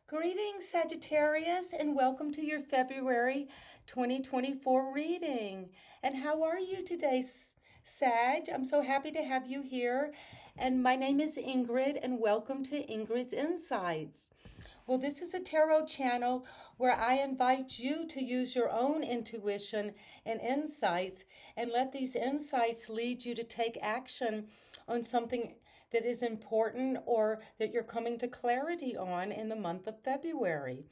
Greetings, Sagittarius, and welcome to your February 2024 reading. And how are you today, Sag? I'm so happy to have you here. And my name is Ingrid, and welcome to Ingrid's Insights. Well, this is a tarot channel where I invite you to use your own intuition and insights and let these insights lead you to take action on something that is important or that you're coming to clarity on in the month of February.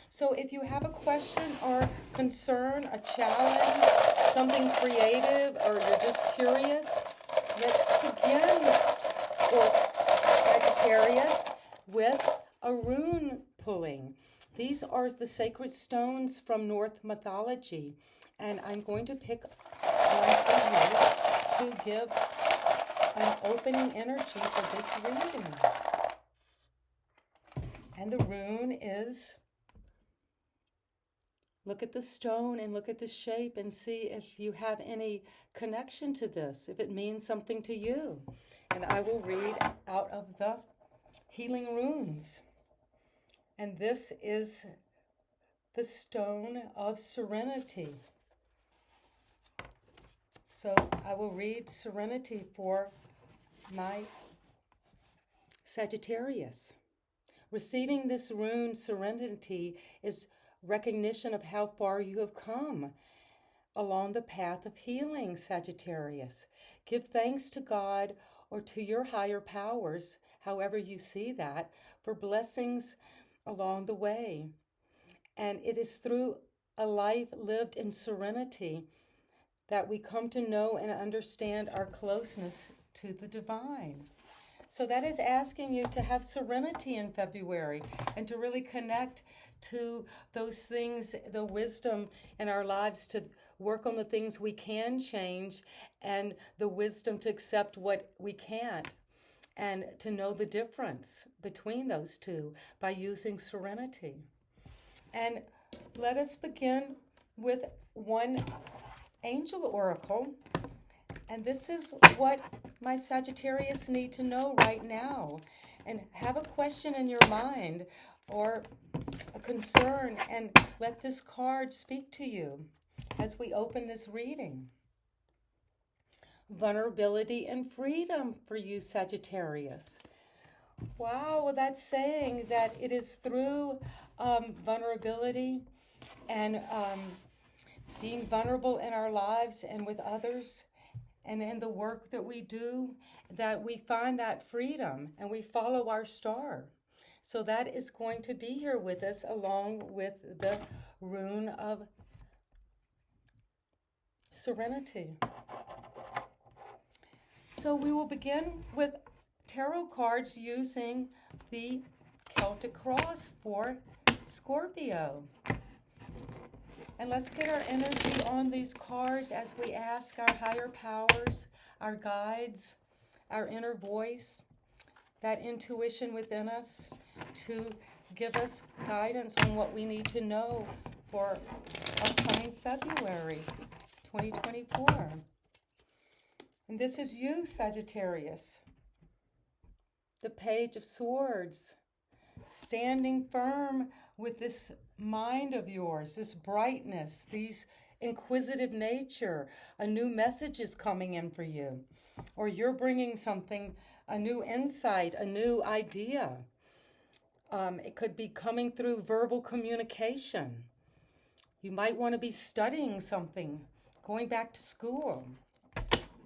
So if you have a question or concern, a challenge, something creative, or you're just curious, let's begin, or Sagittarius, with a rune pulling. These are the sacred stones from Norse mythology, and I'm going to pick one for you to give an opening energy for this reading. And the rune is, look at the stone and look at the shape and see if you have any connection to this, if it means something to you. And I will read out of the Healing Runes. And this is the Stone of Serenity. So I will read Serenity for my Sagittarius. Receiving this rune, Serenity, is recognition of how far you have come along the path of healing, Sagittarius. Give thanks to God or to your higher powers, however you see that, for blessings along the way. And it is through a life lived in serenity that we come to know and understand our closeness to the divine. So that is asking you to have serenity in February and to really connect to those things, the wisdom in our lives, to work on the things we can change and the wisdom to accept what we can't, and to know the difference between those two by using serenity. And let us begin with one angel oracle. And this is what my Sagittarius need to know right now. And have a question in your mind or a concern, and let this card speak to you as we open this reading. Vulnerability and freedom for you, Sagittarius. Wow, well, that's saying that it is through vulnerability and being vulnerable in our lives and with others and in the work that we do, that we find that freedom and we follow our star. So that is going to be here with us along with the rune of serenity. So we will begin with tarot cards using the Celtic cross for Scorpio. And let's get our energy on these cards as we ask our higher powers, our guides, our inner voice, that intuition within us, to give us guidance on what we need to know for upcoming February 2024. And this is you, Sagittarius. The Page of Swords, standing firm with this mind of yours, this brightness, these inquisitive nature. A new message is coming in for you, or you're bringing something, a new insight, a new idea. It could be coming through verbal communication. You might want to be studying something, going back to school,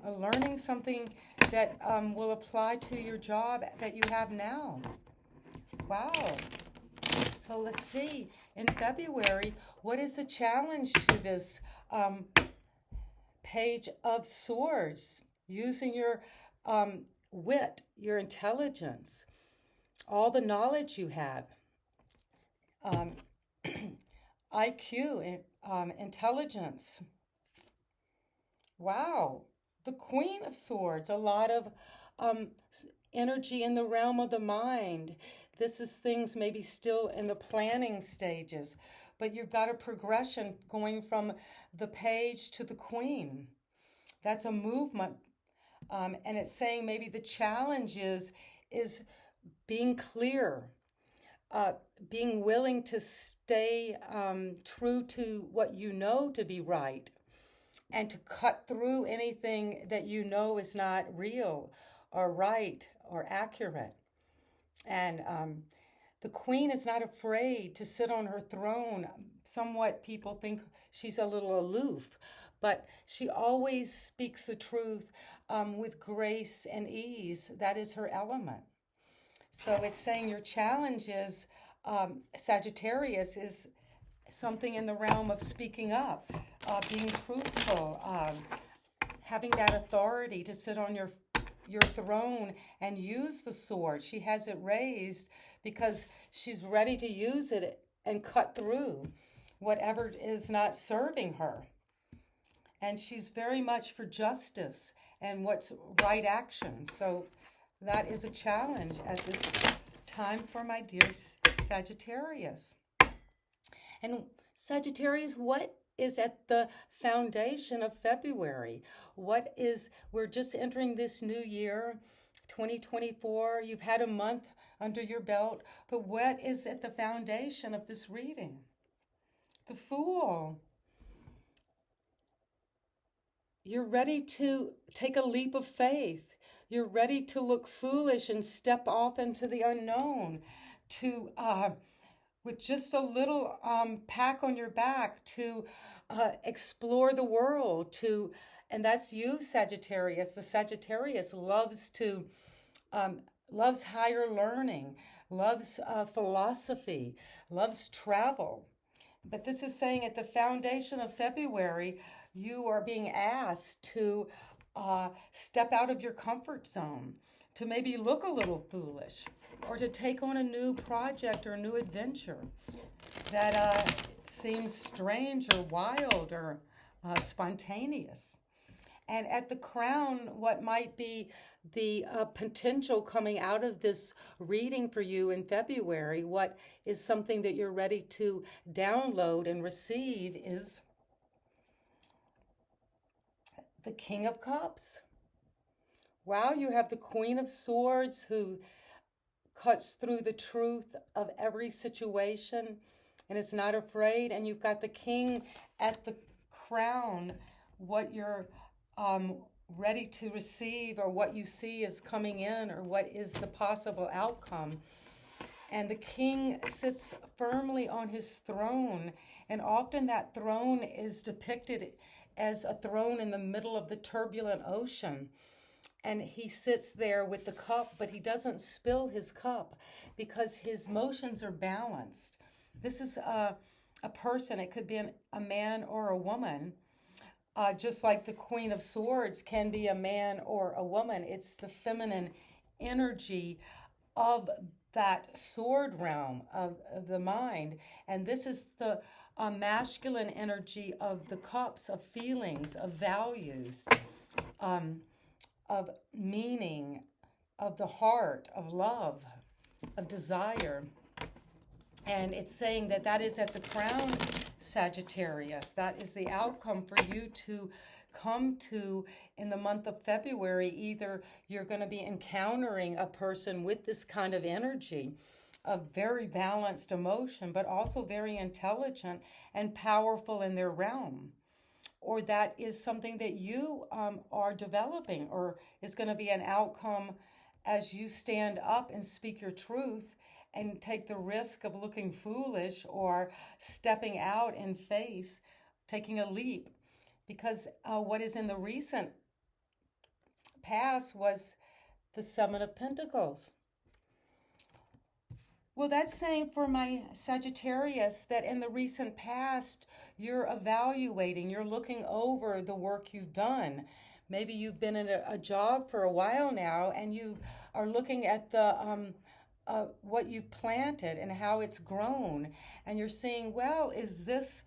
or learning something that will apply to your job that you have now. Wow. So let's see, in February, what is the challenge to this Page of Swords? Using your wit, your intelligence, all the knowledge you have, IQ, intelligence. Wow. The Queen of Swords, a lot of energy in the realm of the mind. This is things maybe still in the planning stages, but you've got a progression going from the page to the queen. That's a movement, and it's saying maybe the challenge is being clear, being willing to stay true to what you know to be right and to cut through anything that you know is not real or right or accurate. And the queen is not afraid to sit on her throne. Somewhat people think she's a little aloof, but she always speaks the truth with grace and ease. That is her element. So it's saying your challenge is, Sagittarius, is something in the realm of speaking up, being truthful, having that authority to sit on your throne and use the sword. She has it raised because she's ready to use it and cut through whatever is not serving her. And she's very much for justice and what's right action. So that is a challenge at this time for my dear Sagittarius. And Sagittarius, what is at the foundation of February? We're just entering this new year, 2024. You've had a month under your belt, but what is at the foundation of this reading? The Fool. You're ready to take a leap of faith. You're ready to look foolish and step off into the unknown, to with just a little pack on your back, to explore the world, and that's you, Sagittarius. The Sagittarius loves loves higher learning, loves philosophy, loves travel. But this is saying at the foundation of February, you are being asked to step out of your comfort zone, to maybe look a little foolish, or to take on a new project or a new adventure that seems strange or wild or spontaneous. And at the crown, what might be the potential coming out of this reading for you in February, what is something that you're ready to download and receive, is the King of Cups. Wow, you have the Queen of Swords who cuts through the truth of every situation and is not afraid. And you've got the King at the crown, what you're ready to receive, or what you see is coming in, or what is the possible outcome. And the King sits firmly on his throne, and often that throne is depicted as a throne in the middle of the turbulent ocean. And he sits there with the cup, but he doesn't spill his cup because his motions are balanced. This is a person, it could be a man or a woman, just like the Queen of Swords can be a man or a woman. It's the feminine energy of that sword realm of the mind. And this is the masculine energy of the cups, of feelings, of values, of meaning, of the heart, of love, of desire. And it's saying that that is at the crown, Sagittarius. That is the outcome for you to come to in the month of February. Either you're going to be encountering a person with this kind of energy, of very balanced emotion, but also very intelligent and powerful in their realm. Or that is something that you are developing, or is going to be an outcome as you stand up and speak your truth and take the risk of looking foolish or stepping out in faith, taking a leap. Because what is in the recent past was the Seven of Pentacles. Well, that's saying for my Sagittarius that in the recent past, you're evaluating, you're looking over the work you've done. Maybe you've been in a job for a while now, and you are looking at the what you've planted and how it's grown. And you're seeing, well, is this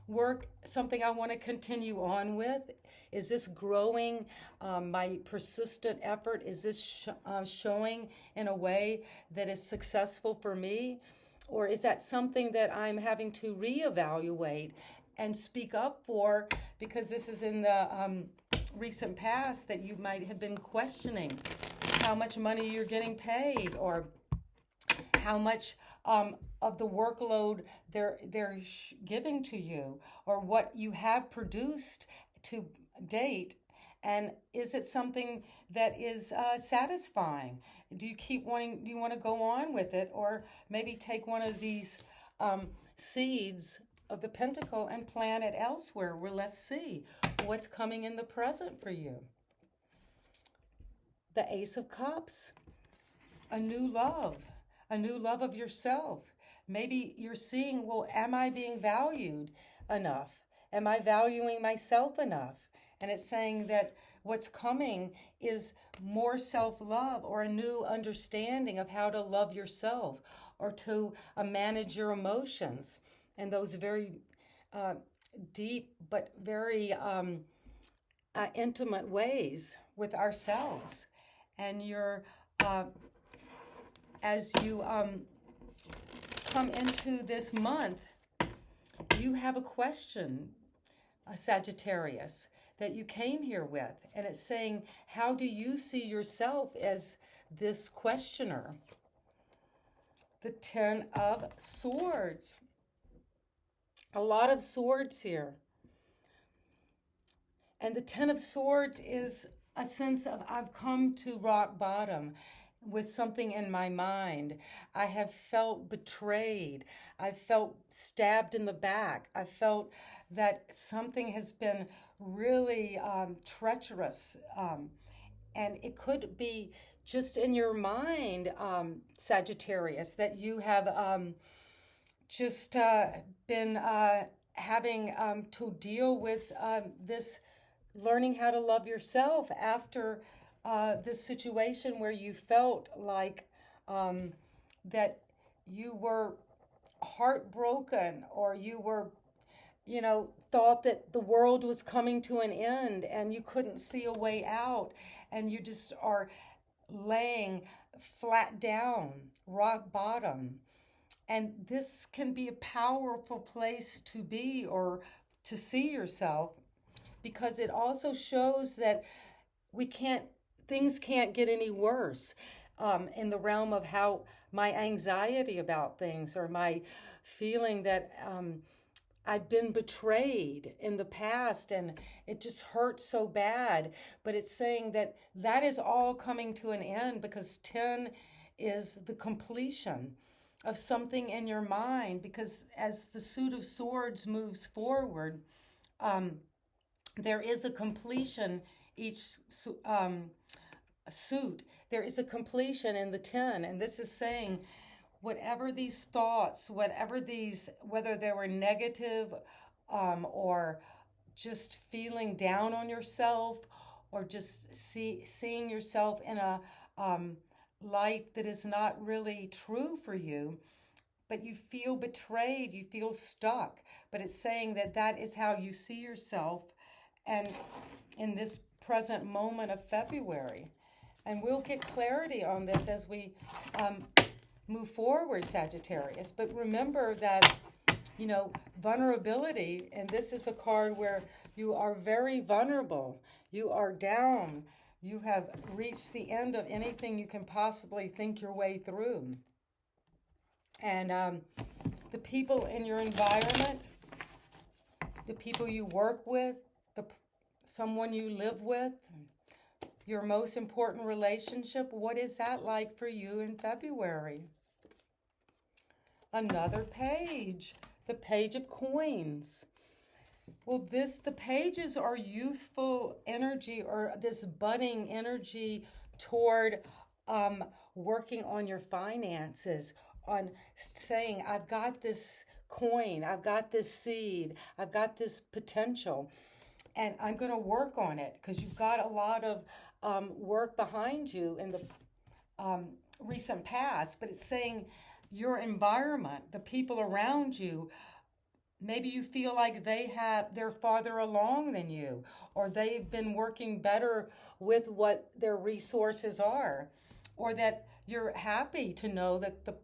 work something I want to continue on with? Is this growing my persistent effort? Is this showing in a way that is successful for me? Or is that something that I'm having to reevaluate and speak up for, because this is in the recent past that you might have been questioning how much money you're getting paid, or how much of the workload they're giving to you, or what you have produced to date, and is it something that is satisfying? Do you keep wanting? Do you want to go on with it, or maybe take one of these seeds of the pentacle and plant it elsewhere? Well, let's see what's coming in the present for you. The Ace of Cups, a new love of yourself. Maybe you're seeing, well, am I being valued enough? Am I valuing myself enough? And it's saying that what's coming is more self-love, or a new understanding of how to love yourself, or to manage your emotions, and those very deep but very intimate ways with ourselves. And you're as you come into this month, you have a question, a Sagittarius, that you came here with. And it's saying, how do you see yourself as this questioner? The Ten of Swords. A lot of swords here. And the Ten of Swords is a sense of, I've come to rock bottom with something in my mind. I have felt betrayed. I felt stabbed in the back. I felt that something has been really treacherous. And it could be just in your mind, Sagittarius, that you have just been having to deal with this learning how to love yourself after this situation where you felt like that you were heartbroken, or you were, thought that the world was coming to an end and you couldn't see a way out, and you just are laying flat down, rock bottom. And this can be a powerful place to be, or to see yourself, because it also shows that things can't get any worse in the realm of how my anxiety about things, or my feeling that I've been betrayed in the past and it just hurts so bad. But it's saying that is all coming to an end, because 10 is the completion of something in your mind. Because as the Suit of Swords moves forward, there is a completion each suit. There is a completion in the 10, and this is saying whatever these thoughts, whether they were negative, or just feeling down on yourself, or just seeing yourself in a light that is not really true for you, but you feel betrayed, you feel stuck. But it's saying that is how you see yourself, and in this present moment of February. And we'll get clarity on this as we move forward, Sagittarius. But remember that, vulnerability, and this is a card where you are very vulnerable. You are down. You have reached the end of anything you can possibly think your way through. And the people in your environment, the people you work with, someone you live with, your most important relationship, what is that like for you in February? Another page, the Page of Coins. Well, the pages are youthful energy, or this budding energy toward working on your finances, on saying, I've got this coin, I've got this seed, I've got this potential, and I'm going to work on it, because you've got a lot of work behind you in the recent past. But it's saying your environment, the people around you, maybe you feel like they're farther along than you, or they've been working better with what their resources are, or that you're happy to know that the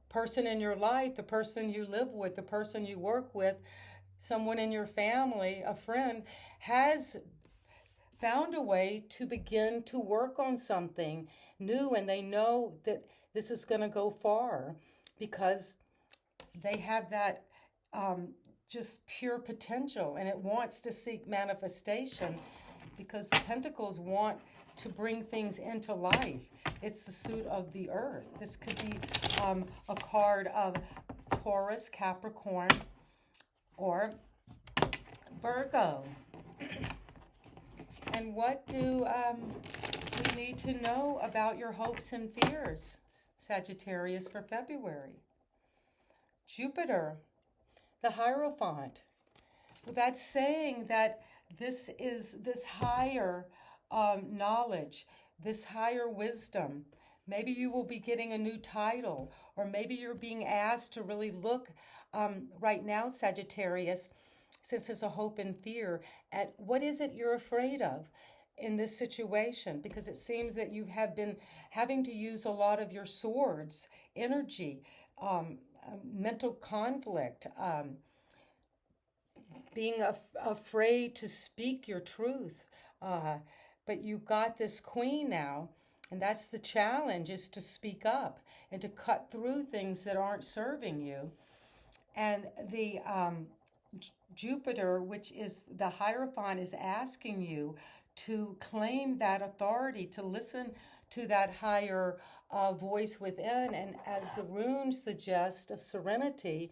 person in your life, the person you live with, the person you work with, someone in your family, a friend, has found a way to begin to work on something new, and they know that this is going to go far, because they have that just pure potential, and it wants to seek manifestation, because the pentacles want to bring things into life. It's the suit of the earth. This could be a card of Taurus, Capricorn, or Virgo. And what do we need to know about your hopes and fears, Sagittarius, for February? Jupiter, the Hierophant. Well, that's saying that this is this higher knowledge, this higher wisdom. Maybe you will be getting a new title, or maybe you're being asked to really look right now, Sagittarius, since there's a hope and fear, at what is it you're afraid of in this situation, because it seems that you have been having to use a lot of your swords, energy, mental conflict, being afraid to speak your truth. But you've got this queen now, and that's the challenge, is to speak up and to cut through things that aren't serving you. And the Jupiter, which is the Hierophant, is asking you to claim that authority, to listen to that higher voice within, and as the runes suggest, of serenity,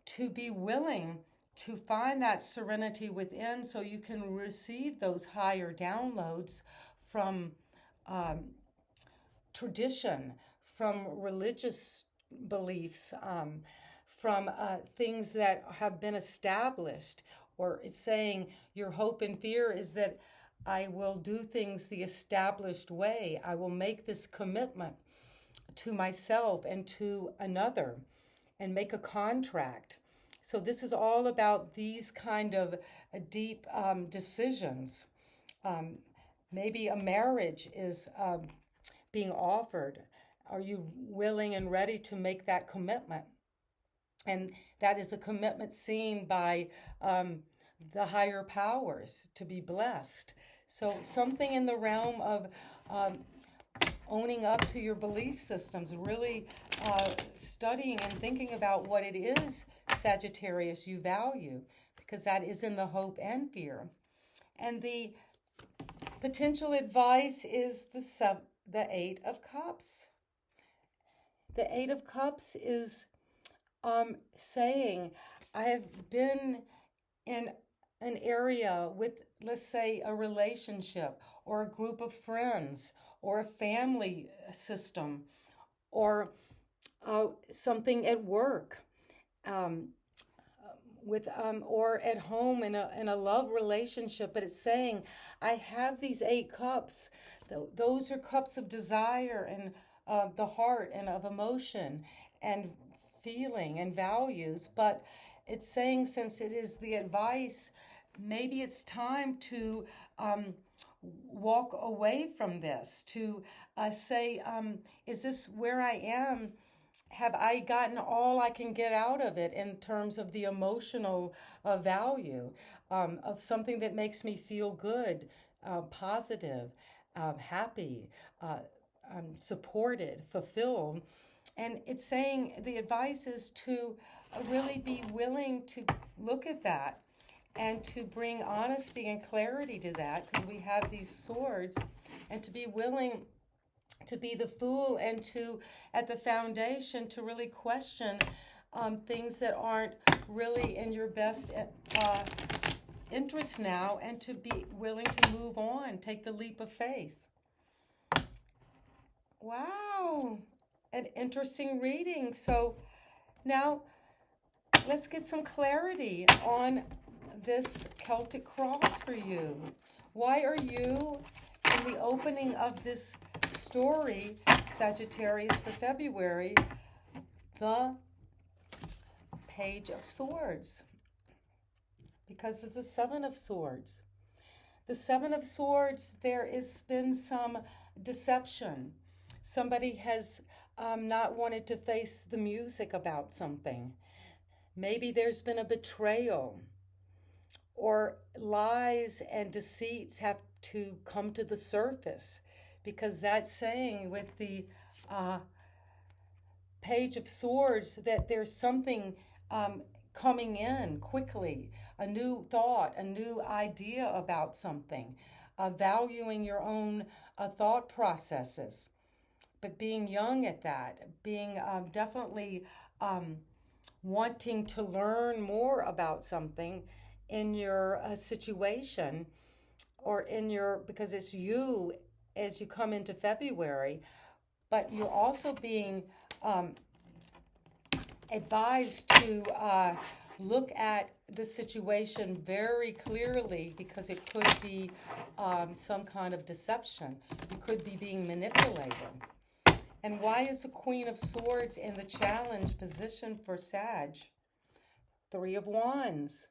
to be willing to find that serenity within, so you can receive those higher downloads from tradition, from religious beliefs, from things that have been established. Or it's saying your hope and fear is that I will do things the established way. I will make this commitment to myself and to another and make a contract. So this is all about these kind of deep decisions. Maybe a marriage is being offered. Are you willing and ready to make that commitment? And that is a commitment seen by the higher powers to be blessed. So something in the realm of owning up to your belief systems, really studying and thinking about what it is, Sagittarius, you value, because that is in the hope and fear. And the potential advice is the Eight of Cups. The Eight of Cups is saying, I have been in an area with, let's say, a relationship or a group of friends or a family system or something at work, or at home in a love relationship. But it's saying, I have these 8 cups. Those are cups of desire and the heart and of emotion and feeling and values. But it's saying, since it is the advice, maybe it's time to walk away from this, to say, is this where I am? Have I gotten all I can get out of it in terms of the emotional value of something that makes me feel good, positive, happy, supported, fulfilled? And it's saying the advice is to really be willing to look at that and to bring honesty and clarity to that, because we have these swords, and to be willing to be the fool and to, at the foundation, to really question things that aren't really in your best interest now, and to be willing to move on, take the leap of faith. Wow, an interesting reading. So now let's get some clarity on this Celtic cross for you. Why are you, in the opening of this story, Sagittarius, for February, the Page of Swords? Because of the Seven of Swords. The Seven of Swords, there has been some deception. Somebody has not wanted to face the music about something. Maybe there's been a betrayal, or lies and deceits have to come to the surface, because that's saying with the Page of Swords, that there's something coming in quickly, a new thought, a new idea about something, valuing your own thought processes, but being young at that, being definitely wanting to learn more about something in your situation, or in your, because it's you as you come into February, but you're also being advised to look at the situation very clearly, because it could be some kind of deception. You could be being manipulated. And why is the Queen of Swords in the challenge position for Sag? Three of Wands.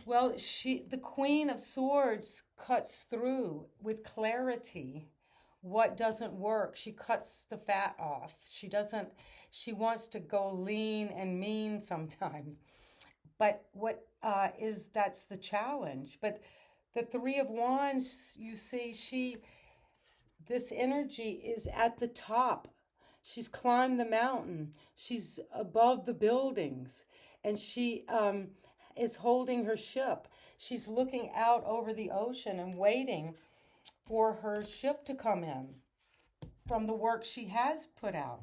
Well, the Queen of Swords cuts through with clarity what doesn't work. She cuts the fat off. She wants to go lean and mean sometimes. But that's the challenge. But the Three of Wands, you see, this energy is at the top. She's climbed the mountain. She's above the buildings. And she is holding her ship. She's looking out over the ocean and waiting for her ship to come in from the work she has put out.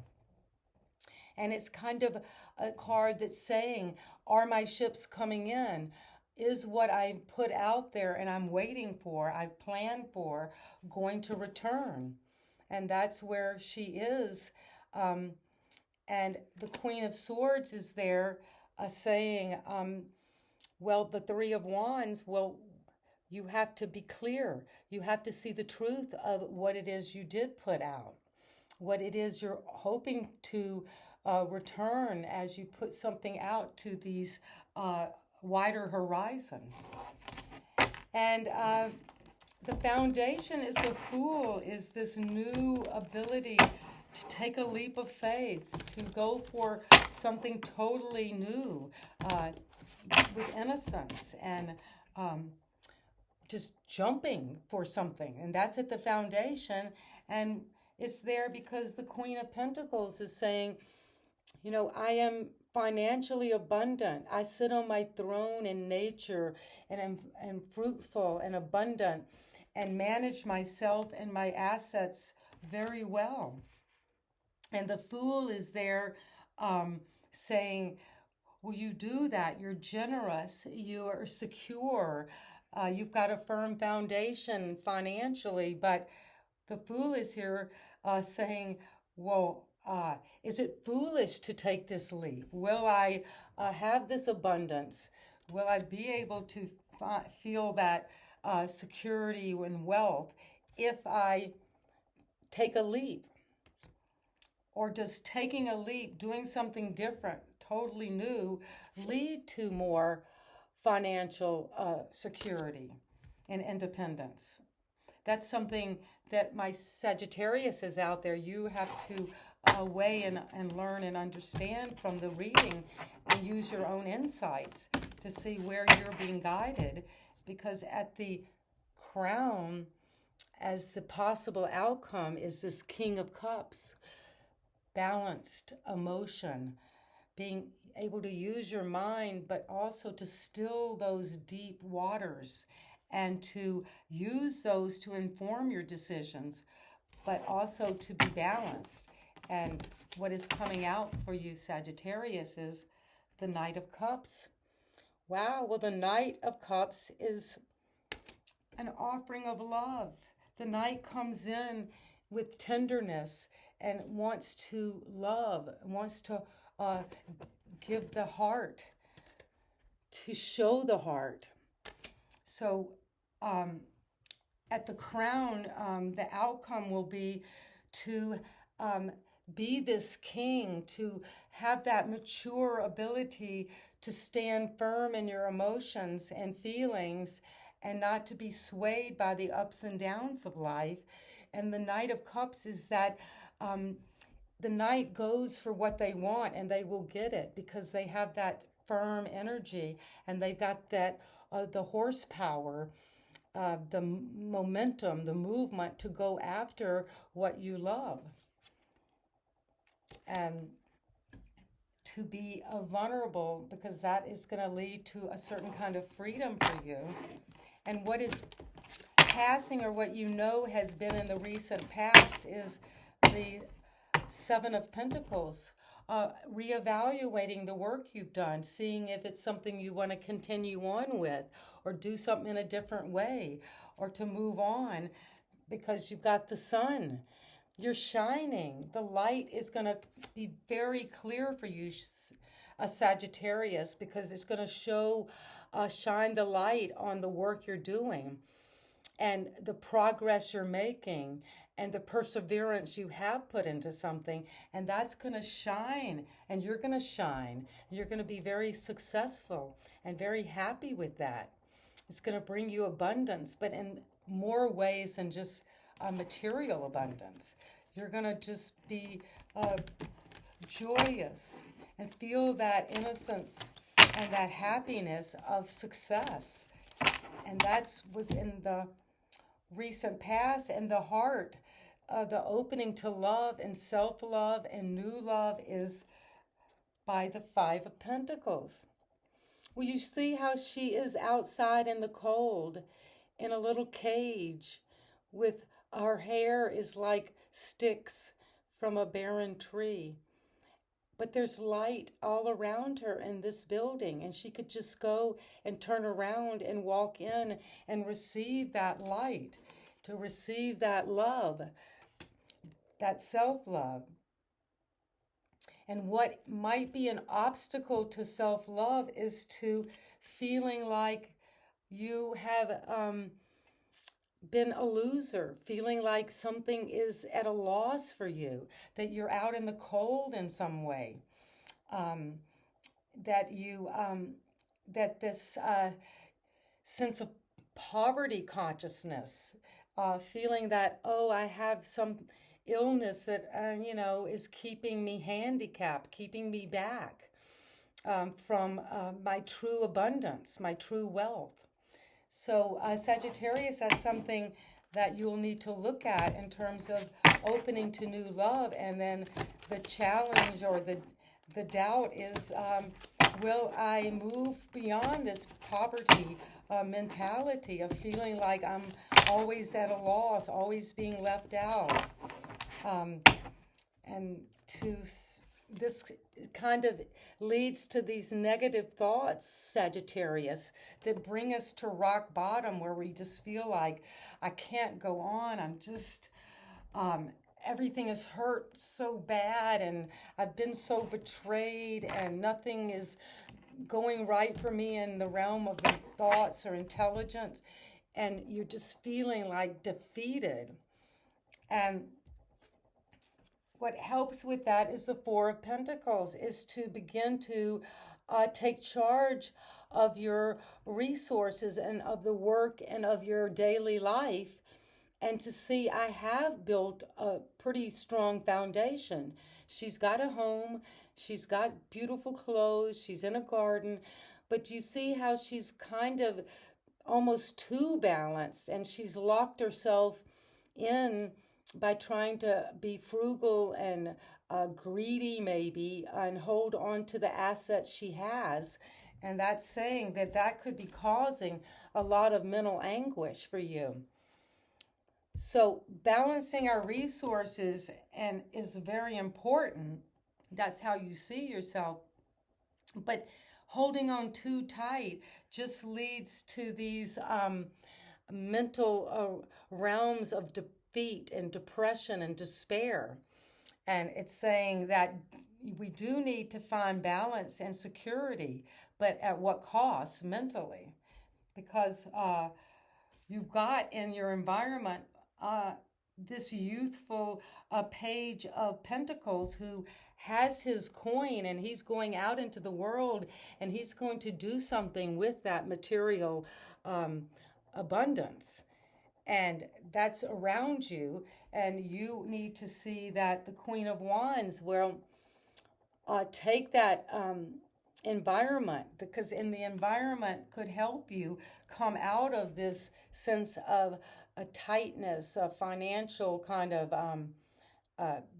And it's kind of a card that's saying, are my ships coming in? Is what I put out there and I'm waiting for, I've planned for, going to return? And that's where she is. And the Queen of Swords is there saying, well, the Three of Wands, well, you have to be clear. You have to see the truth of what it is you did put out, what it is you're hoping to return as you put something out to these wider horizons. And the foundation is the Fool, is this new ability to take a leap of faith, to go for something totally new with innocence and just jumping for something. And that's at the foundation. And it's there because the Queen of Pentacles is saying, I am financially abundant. I sit on my throne in nature and am fruitful and abundant and manage myself and my assets very well. And the Fool is there saying, well, you do that. You're generous. You are secure. You've got a firm foundation financially. But the Fool is here saying, well, is it foolish to take this leap? Will I have this abundance? Will I be able to feel that security and wealth if I take a leap? Or does taking a leap, doing something different, totally new, lead to more financial security and independence? That's something that my Sagittarius is out there. You have to weigh and learn and understand from the reading and use your own insights to see where you're being guided. Because at the crown, as the possible outcome, is this King of Cups, balanced emotion, being able to use your mind, but also to still those deep waters and to use those to inform your decisions, but also to be balanced. And what is coming out for you, Sagittarius, is the Knight of Cups. Wow, well, the Knight of Cups is an offering of love. The Knight comes in with tenderness and wants to love, wants to give the heart, to show the heart. So at the crown, the outcome will be to be this king, to have that mature ability to stand firm in your emotions and feelings and not to be swayed by the ups and downs of life. And the Knight of Cups is that the Knight goes for what they want and they will get it because they have that firm energy and they've got that the horsepower, the momentum, the movement to go after what you love. and to be vulnerable, because that is going to lead to a certain kind of freedom for you. And what is passing, or what you know has been in the recent past, is the Seven of Pentacles. Reevaluating the work you've done, seeing if it's something you want to continue on with, or do something in a different way, or to move on, because you've got the sun. You're shining. The light is going to be very clear for you, a Sagittarius, because it's going to shine the light on the work you're doing, and the progress you're making, and the perseverance you have put into something, and that's going to shine, and you're going to shine. You're going to be very successful and very happy with that. It's going to bring you abundance, but in more ways than just material abundance. You're going to just be joyous and feel that innocence and that happiness of success. And that was in the recent past. And the heart, the opening to love and self-love and new love, is by the Five of Pentacles. Well, you see how she is outside in the cold, in a little cage, with her hair is like sticks from a barren tree. But there's light all around her in this building, and she could just go and turn around and walk in and receive that light, to receive that love, that self-love. And what might be an obstacle to self-love is to feeling like you have been a loser, feeling like something is at a loss for you, that you're out in the cold in some way, that this sense of poverty consciousness, feeling that, oh, I have some illness that is keeping me handicapped, keeping me back from my true abundance, my true wealth. So Sagittarius, that's something that you'll need to look at in terms of opening to new love. And then the challenge, or the doubt is, will I move beyond this poverty mentality of feeling like I'm always at a loss, always being left out? And this kind of leads to these negative thoughts, Sagittarius, that bring us to rock bottom, where we just feel like, I can't go on. I'm just, everything has hurt so bad, and I've been so betrayed, and nothing is going right for me in the realm of the thoughts or intelligence. And you're just feeling like defeated. And what helps with that is the Four of Pentacles, is to begin to take charge of your resources and of the work and of your daily life, and to see, I have built a pretty strong foundation. She's got a home, she's got beautiful clothes, she's in a garden, but you see how she's kind of almost too balanced, and she's locked herself in by trying to be frugal and greedy, maybe, and hold on to the assets she has. And that's saying that could be causing a lot of mental anguish for you. So balancing our resources is very important. That's how you see yourself. But holding on too tight just leads to these mental realms of defeat and depression and despair. And it's saying that we do need to find balance and security, but at what cost mentally? Because you've got in your environment this youthful Page of Pentacles, who has his coin, and he's going out into the world, and he's going to do something with that material abundance. And that's around you, and you need to see that the Queen of Wands will take that environment, because in the environment could help you come out of this sense of a tightness, a financial kind of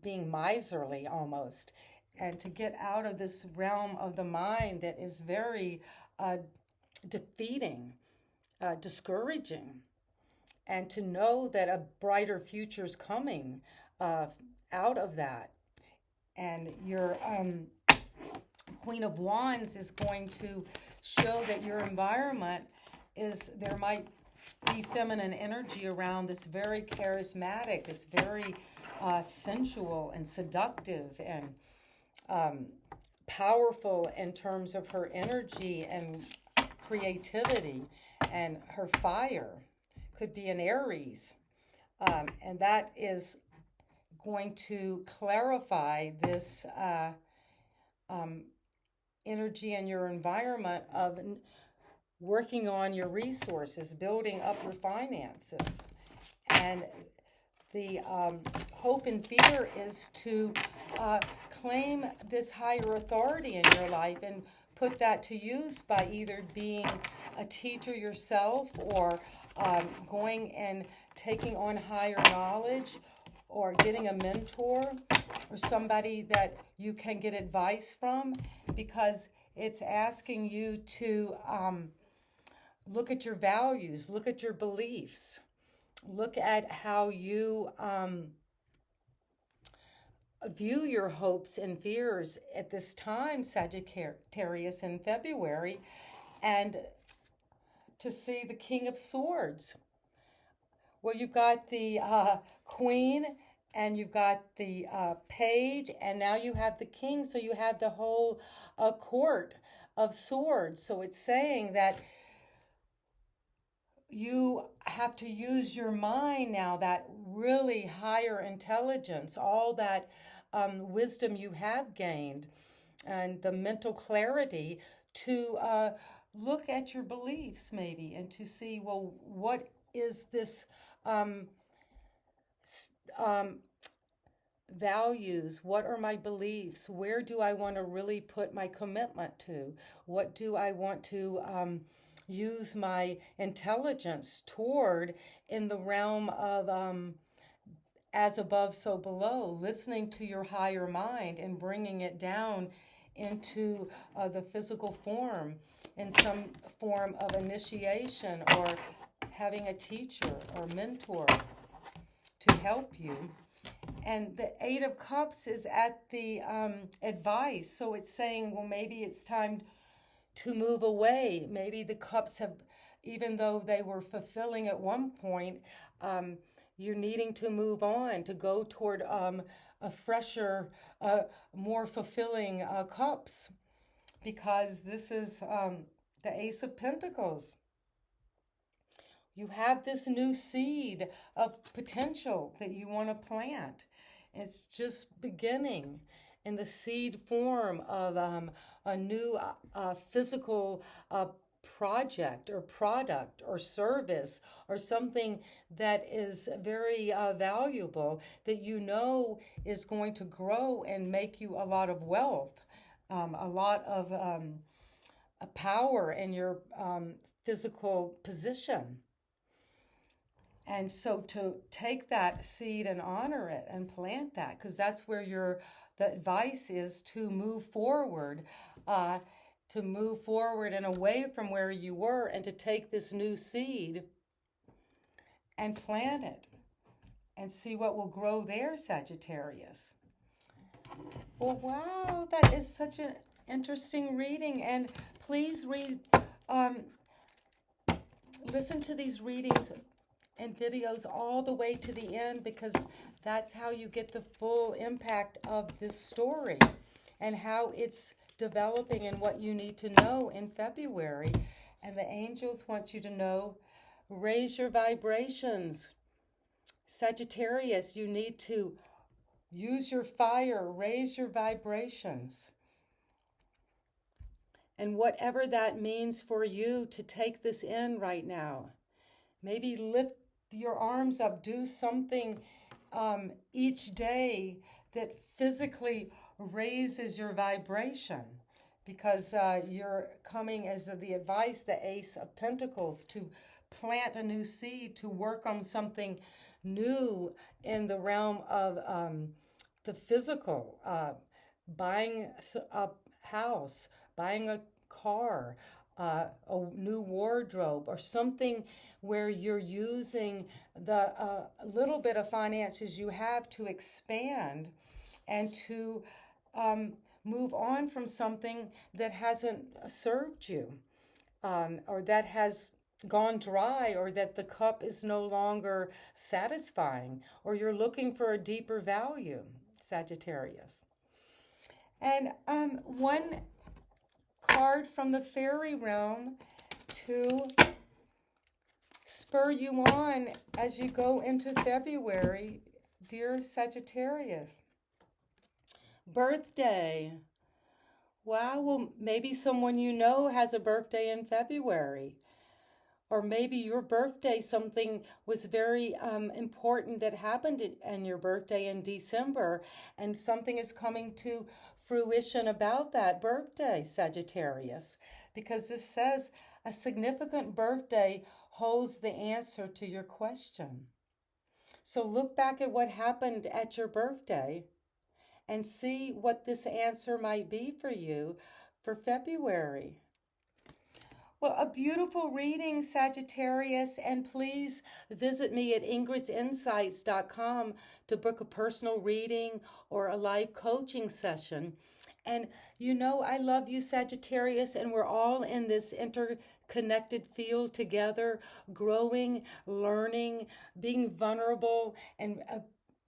being miserly almost, and to get out of this realm of the mind that is very defeating, discouraging, and to know that a brighter future is coming out of that. And your Queen of Wands is going to show that your environment there might be feminine energy around that's very charismatic, it's very sensual and seductive and powerful in terms of her energy and creativity, and her fire could be an Aries. And that is going to clarify this energy in your environment of working on your resources, building up your finances. And the hope and fear is to claim this higher authority in your life and put that to use by either being a teacher yourself, or going and taking on higher knowledge, or getting a mentor or somebody that you can get advice from, because it's asking you to look at your values, look at your beliefs, look at how you view your hopes and fears at this time, Sagittarius, in February, and to see the King of Swords. Well, you've got the Queen, and you've got the Page, and now you have the King, so you have the whole court of swords. So it's saying that you have to use your mind now, that really higher intelligence, all that wisdom you have gained, and the mental clarity to look at your beliefs maybe, and to see, well, what is this values? What are my beliefs? Where do I want to really put my commitment to? What do I want to use my intelligence toward in the realm of as above, so below, listening to your higher mind and bringing it down into the physical form, in some form of initiation, or having a teacher or mentor to help you. And the Eight of Cups is at the advice. So it's saying, well, maybe it's time to move away. Maybe the cups have, even though they were fulfilling at one point, you're needing to move on, to go toward a fresher, more fulfilling cups. Because this is the Ace of Pentacles. You have this new seed of potential that you want to plant. It's just beginning in the seed form of a new physical project or product or service, or something that is very valuable, that you know is going to grow and make you a lot of wealth, a lot of power in your physical position. And so to take that seed and honor it and plant that, because that's where the advice is, to move forward, and away from where you were, and to take this new seed and plant it and see what will grow there, Sagittarius. Well, wow, that is such an interesting reading. And please listen to these readings and videos all the way to the end, because that's how you get the full impact of this story and how it's developing and what you need to know in February. And the angels want you to know, raise your vibrations. Sagittarius, you need to use your fire, raise your vibrations. And whatever that means for you to take this in right now, maybe lift your arms up, do something each day that physically raises your vibration, because you're coming, as the advice, the Ace of Pentacles, to plant a new seed, to work on something new in the realm of the physical, buying a house, buying a car, a new wardrobe, or something where you're using the little bit of finances you have to expand and to move on from something that hasn't served you, or that has gone dry, or that the cup is no longer satisfying, or you're looking for a deeper value, Sagittarius. And one card from the fairy realm to spur you on as you go into February, dear Sagittarius. Birthday. Wow, well, maybe someone you know has a birthday in February. Or maybe your birthday, something was very important that happened in your birthday in December, and something is coming to fruition about that birthday, Sagittarius. Because this says a significant birthday holds the answer to your question. So look back at what happened at your birthday and see what this answer might be for you for February. Well, a beautiful reading, Sagittarius, and please visit me at ingridsinsights.com to book a personal reading or a live coaching session. And you know, I love you, Sagittarius, and we're all in this interconnected field together, growing, learning, being vulnerable, and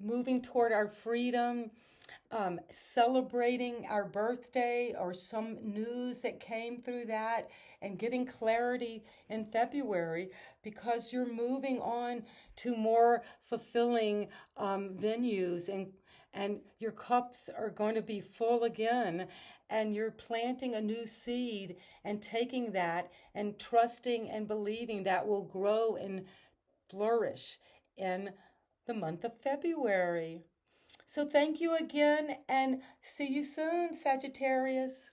moving toward our freedom. Celebrating our birthday or some news that came through that, and getting clarity in February, because you're moving on to more fulfilling venues, and your cups are going to be full again, and you're planting a new seed and taking that and trusting and believing that will grow and flourish in the month of February. So thank you again, and see you soon, Sagittarius.